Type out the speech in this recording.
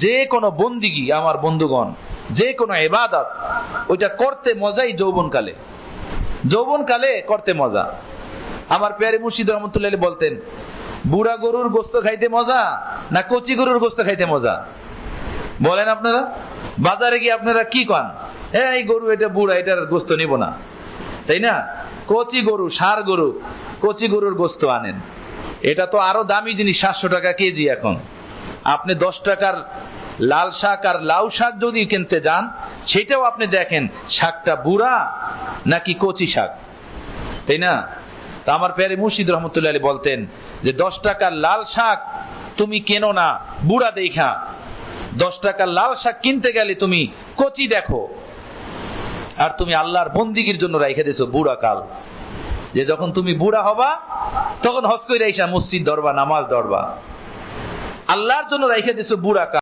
যে কোনো বন্দিগি আমার বন্ধুগণ, যে কোনো ইবাদত ওইটা করতে মজাই যৌবনকালে, যৌবনকালে করতে মজা। আমার পেয়ারে মুর্শিদ রহমতুল্লাহ আলাইহি বলতেন, বুড়া গরুর গোস্ত খাইতে মজা না কচি গরুর গোস্ত খাইতে মজা? বলেন আপনারা, বাজারে গিয়ে আপনারা কি কন? হ্যাঁ এই গরু এটা বুড়া, এটার গোস্ত নিব না, তাই না? কচি গরু, ষাঁড় গরু, কচি গরুর গোস্ত আনেন। এটা তো আরো দামি জিনিস, 700 টাকা কেজি। এখন আপনি 10 টাকার লাল শাক আর লাউ শাক যদি কিনতে যান, সেটাও আপনি দেখেন শাকটা বুড়া নাকি কচি শাক, তাই না? তা আমার পেয়ারে মুর্শিদ রহমতুল্লাহ আলাইহি বলতেন যে 10 টাকার লাল শাক তুমি কেনো না বুড়া দেখা, 10 টাকার লাল শাক কিনতে গেলে তুমি কচি দেখো। আর তুমি আল্লাহর বন্দিগির জন্য রাইখা দিছো বুড়া কাল, যে যখন তুমি বুড়া হবা তখন হজ কইরা আইসা মসজিদ ধরবা, নামাজ ধরবা। আল্লাহর জন্য রাইখা দিছো বুড়া কাল।